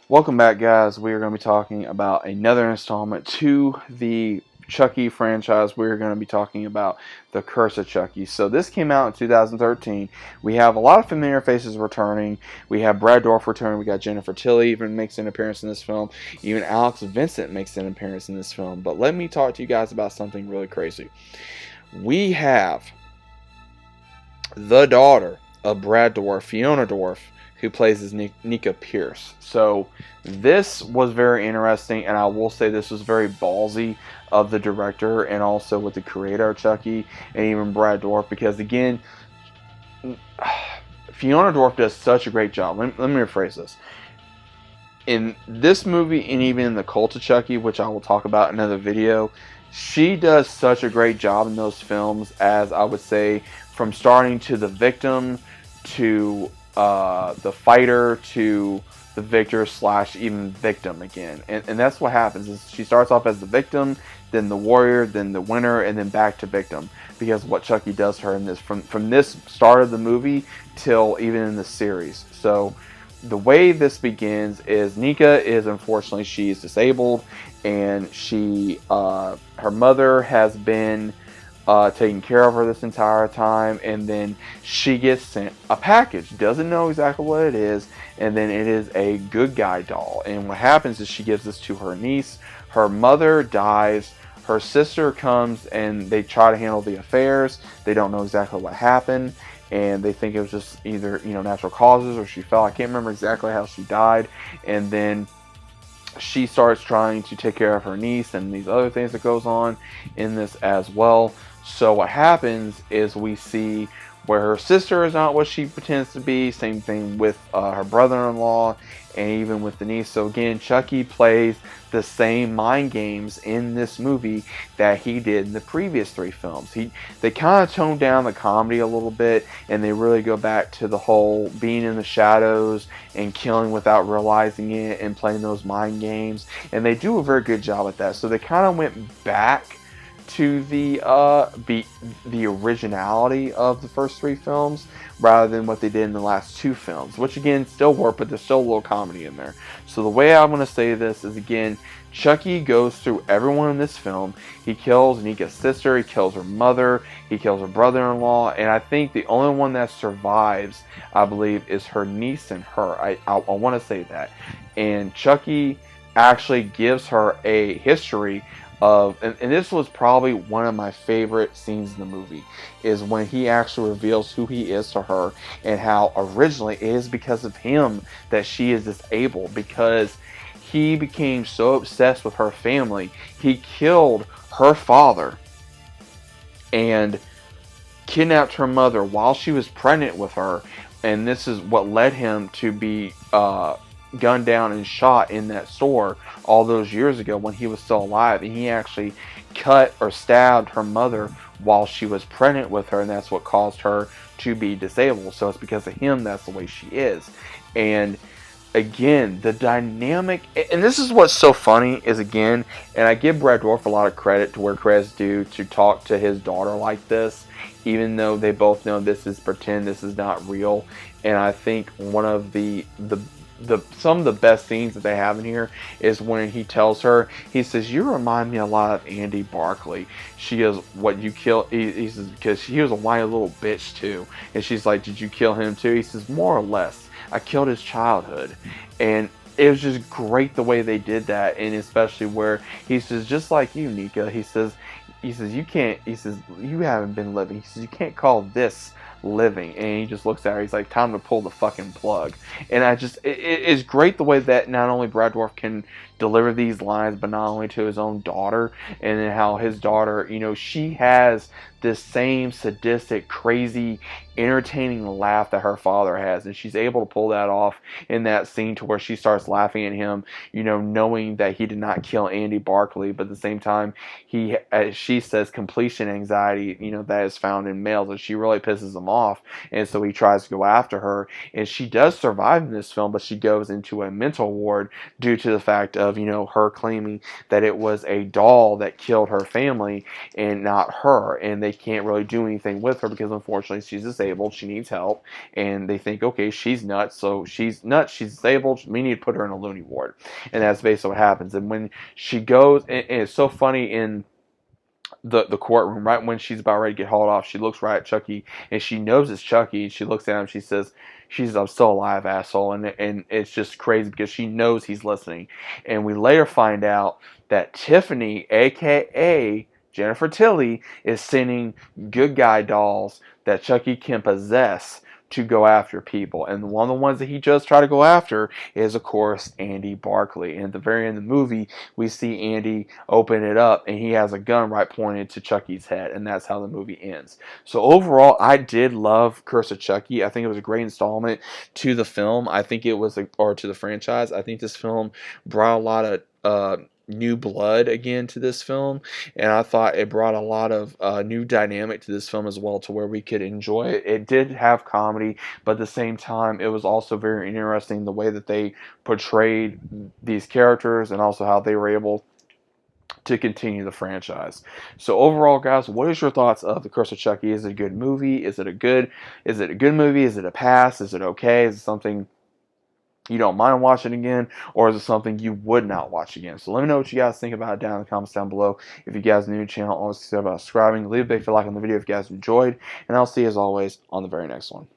Welcome back, guys. We are going to be talking about another installment to the Chucky franchise. We're going to be talking about The Curse of Chucky. So this came out in 2013. We have a lot of familiar faces returning. We have Brad Dourif returning. We got Jennifer Tilly even makes an appearance in this film. Even Alex Vincent makes an appearance in this film. But let me talk to you guys about something really crazy. We have the daughter of Brad Dourif, Fiona Dourif, who plays as Nika Pierce. So this was very interesting, and I will say this was very ballsy of the director and also with the creator of Chucky and even Brad Dourif, because again, Fiona Dourif does such a great job. Let me rephrase this. In this movie and even in The Cult of Chucky, which I will talk about in another video, she does such a great job in those films, as I would say, from starting to the victim to the fighter to the victor / even victim again. And that's what happens is she starts off as the victim, then the warrior, then the winner, and then back to victim, because what Chucky does to her in this from this start of the movie till even in the series. So the way this begins is Nika is, unfortunately, she's disabled, and she her mother has been taking care of her this entire time, and then she gets sent a package. Doesn't know exactly what it is, and then it is a good guy doll. And what happens is she gives this to her niece. Her mother dies. Her sister comes, and they try to handle the affairs. They don't know exactly what happened, and they think it was just either natural causes or she fell. I can't remember exactly how she died. And then she starts trying to take care of her niece and these other things that goes on in this as well. So what happens is we see where her sister is not what she pretends to be. Same thing with her brother-in-law and even with the niece. So again, Chucky plays the same mind games in this movie that he did in the previous 3 films. They kind of tone down the comedy a little bit, and they really go back to the whole being in the shadows and killing without realizing it and playing those mind games. And they do a very good job at that. So they kind of went back to the originality of the first 3 films rather than what they did in the last 2 films, which again still work, but there's still a little comedy in there. So the way I'm going to say this is, again, Chucky goes through everyone in this film. He kills Nika's sister, he kills her mother, he kills her brother-in-law, and I think the only one that survives, I believe, is her niece and her. I want to say that. And Chucky actually gives her a history of, and this was probably one of my favorite scenes in the movie, is when he actually reveals who he is to her, and how originally it is because of him that she is disabled, because he became so obsessed with her family, he killed her father and kidnapped her mother while she was pregnant with her, and this is what led him to be gunned down and shot in that store all those years ago when he was still alive. And he actually cut or stabbed her mother while she was pregnant with her, and that's what caused her to be disabled. So it's because of him that's the way she is. And again, the dynamic, and this is what's so funny is, again, and I give Brad Dourif a lot of credit to where credit's due, to talk to his daughter like this, even though they both know this is pretend, this is not real. And I think one of some of the best scenes that they have in here is when he tells her, he says, "You remind me a lot of Andy Barkley." She goes, "What, you kill?" He says, "Because he was a whiny little bitch too." And she's like, "Did you kill him too?" He says, "More or less. I killed his childhood." And it was just great the way they did that, and especially where he says, "Just like you, Nika," he says, "You can't," he says, "you haven't been living." He says, "You can't call this living." And he just looks at her, he's like, "Time to pull the fucking plug." And it's great the way that not only Brad Dourif can deliver these lines, but not only to his own daughter, and then how his daughter, she has this same sadistic, crazy, entertaining laugh that her father has, and she's able to pull that off in that scene to where she starts laughing at him, knowing that he did not kill Andy Barkley, but at the same time, he, as she says, completion anxiety, that is found in males, and she really pisses him off, and so he tries to go after her, and she does survive in this film, but she goes into a mental ward due to the fact of, her claiming that it was a doll that killed her family and not her, and they can't really do anything with her because unfortunately she's disabled, she needs help, and they think, okay, she's nuts, so she's nuts, she's disabled, we need to put her in a loony ward. And that's basically what happens. And when she goes, and it's so funny in the courtroom, right when she's about ready to get hauled off, she looks right at Chucky, and she knows it's Chucky, and she looks at him, she says, I'm still alive, asshole. And it's just crazy because she knows he's listening. And we later find out that Tiffany, aka Jennifer Tilly, is sending good guy dolls that Chucky can possess to go after people. And one of the ones that he just tried to go after is, of course, Andy Barkley. And at the very end of the movie, we see Andy open it up, and he has a gun right pointed to Chucky's head, and that's how the movie ends. So overall, I did love Curse of Chucky. I think it was a great installment to the film. I think it was, or to the franchise. I think this film brought a lot of new blood again to this film, and I thought it brought a lot of new dynamic to this film as well, to where we could enjoy it. It did have comedy, but at the same time it was also very interesting the way that they portrayed these characters, and also how they were able to continue the franchise. So overall, guys, what is your thoughts of The Curse of Chucky? Is it a good movie? Is it a good movie? Is it a pass? Is it okay? Is it something you don't mind watching again, or is it something you would not watch again? So let me know what you guys think about it down in the comments down below. If you guys are new to the channel, always consider about subscribing. Leave a big like on the video if you guys enjoyed, and I'll see you as always on the very next one.